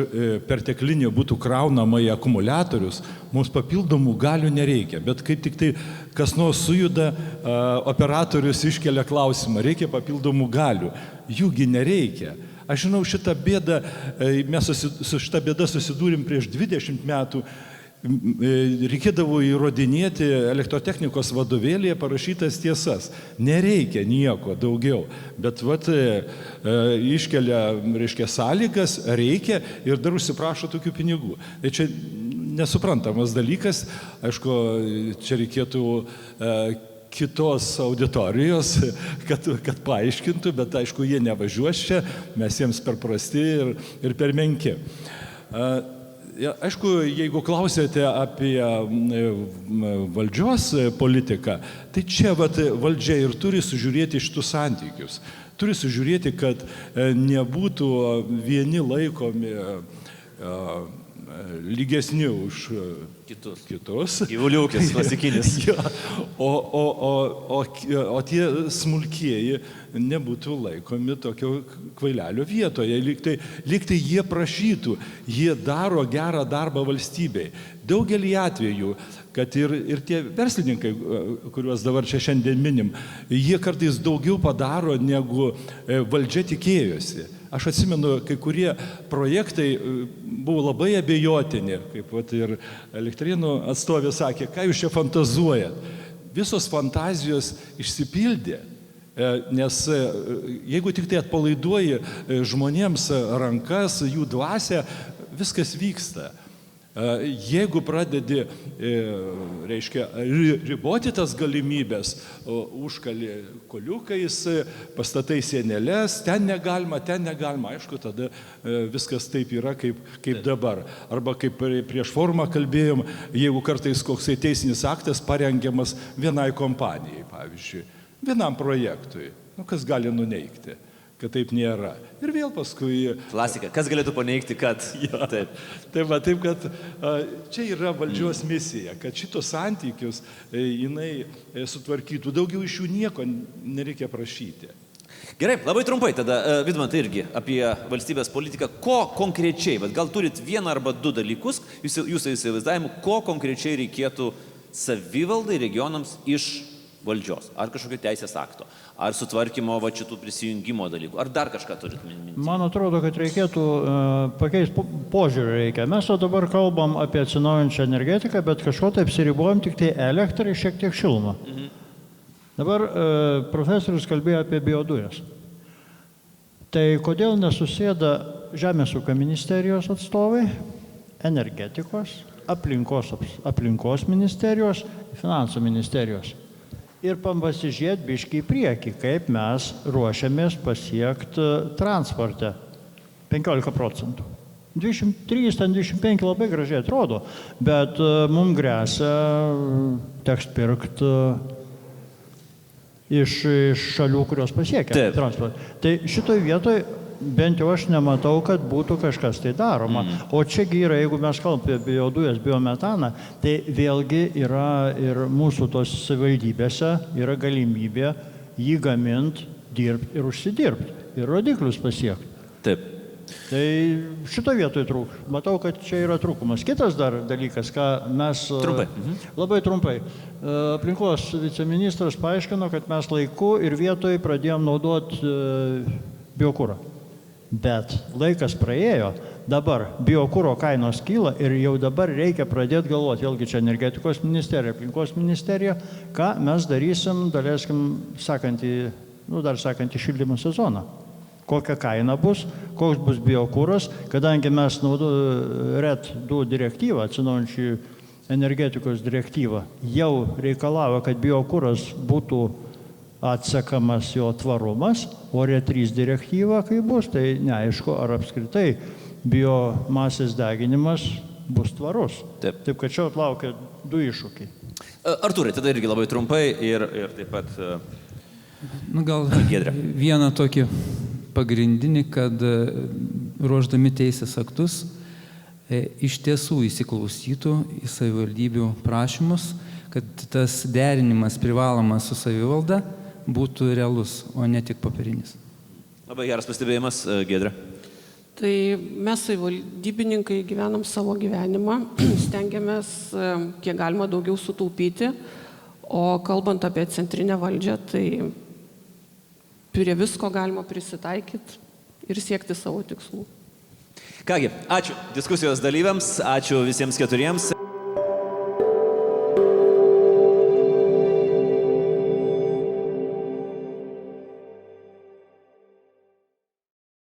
perteklinė būtų kraunama į akumuliatorius, mums papildomų galių nereikia. Bet kaip tik tai kas nors sujuda, operatorius iškelia klausimą, reikia papildomų galių. Jųgi nereikia. Aš žinau, šitą bėdą, mes su šitą bėdą susidūrėm prieš 20 metų. Reikėdavo įrodinėti elektrotechnikos vadovėlyje parašytas tiesas. Nereikia nieko daugiau. Bet iškelia, sąlygas, reikia ir dar užsiprašo tokių pinigų. Tai čia nesuprantamas dalykas. Aišku, čia reikėtų kitos auditorijos, kad paaiškintų, bet aišku, jie nevažiuos čia, mes jiems per prasti ir per menki. Aišku, jeigu klausėte apie valdžios politiką, tai čia valdžia ir turi sužiūrėti šitus santykius. Turi sužiūrėti, kad nebūtų vieni laikomi lygesni už kitus. Gyvulių ūkis klasikinis. O tie smulkieji nebūtų laikomi tokio kvailelio vietoje. Lyg tai jie prašytų, jie daro gerą darbą valstybei. Daugelį atvejų, kad ir tie verslininkai, kuriuos dabar čia šiandien minim, jie kartais daugiau padaro, negu valdžia tikėjosi. Aš atsimenu, kai kurie projektai buvo labai abejotini, kaip ir Elektrėnų atstovė sakė, ką jūs čia fantazuojat. Visos fantazijos išsipildė, nes jeigu tik tai atpalaiduoji žmonėms rankas, jų dvasią, viskas vyksta. Jeigu pradedi, riboti tas galimybės, užkali koliukais, pastatai sienelės, ten negalima, aišku, tada viskas taip yra, kaip dabar. Arba kaip prieš forumą kalbėjom, jeigu kartais koksai teisinis aktas parengiamas vienai kompanijai, pavyzdžiui, vienam projektui, kas gali nuneigti, kad taip nėra. Ir vėl paskui... Klasika. Kas galėtų paneigti, kad... Ja. Taip, kad čia yra valdžios misija, kad šitos santykius jinai sutvarkytų. Daugiau iš jų nieko nereikia prašyti. Gerai, labai trumpai tada, Vidmantai, irgi apie valstybės politiką. Ko konkrečiai, bet gal turit vieną arba du dalykus, jūsų įsivaizdavimu, ko konkrečiai reikėtų savivaldai regionams iš valdžios, ar kažkokio teisės akto, ar sutvarkymo šitų prisijungimo dalykų, ar dar kažką turit minti? Man atrodo, kad reikėtų pakeisti požiūrį reikia. Mes dabar kalbam apie atsinaujinančią energetiką, bet kažko tai apsiribuojam tik tai elektrą ir šiek tiek šilumą. Dabar profesorius kalbėjo apie biodujas. Tai kodėl nesusėda Žemės ūkio ministerijos atstovai, energetikos, aplinkos ministerijos, finansų ministerijos? Ir pasižiūrėti biškį į priekį, kaip mes ruošiamės pasiekti transporte 15%. 23-25 labai gražiai atrodo, bet mums gresia teks pirkti iš šalių, kurios pasiekia transportą. Tai šitoj vietoj bent jau aš nematau, kad būtų kažkas tai daroma. O čiagi yra, jeigu mes kalbame apie biodujas, biometaną, tai vėlgi yra ir mūsų tos savivaldybėse yra galimybė jį gaminti, dirbti ir užsidirbti. Ir rodiklius pasiekti. Taip. Tai šito vietoj trūk. Matau, kad čia yra trūkumas. Kitas dar dalykas, ką mes... Trumpai. Labai trumpai. Aplinkos viceministras paaiškino, kad mes laiku ir vietoj pradėjom naudoti biokurą. Bet laikas praėjo, dabar biokuro kainos kyla ir jau dabar reikia pradėti galvoti, vėlgi čia energetikos ministerija, aplinkos ministerija, ką mes darysim, daleiskim, sakantį šildymo sezoną. Kokia kaina bus, koks bus biokuras, kadangi mes RED 2 direktyvą, atsinaujančių energetikos direktyvą, jau reikalavo, kad biokuras būtų atsekamas jo tvarumas, o RED 3 direktyva, kai bus, tai neaišku, ar apskritai biomasės deginimas bus tvarus. Taip. Taip, kad čia laukia du iššūkiai. Artūrai, tada irgi labai trumpai ir taip pat... Nu, gal Giedrė. vieną tokį pagrindinį, kad ruoždami teisės aktus iš tiesų įsiklausytų į savivaldybių prašymus, kad tas derinimas privalomas su savivalda būtų realus, o ne tik papirinis. Labai geras pastebėjimas, Giedrė. Tai mes savivaldybininkai gyvenam savo gyvenimą, stengiamės kiek galima daugiau sutaupyti, o kalbant apie centrinę valdžią, tai prie visko galima prisitaikyti ir siekti savo tikslų. Kągi, ačiū diskusijos dalyviams, ačiū visiems keturiems.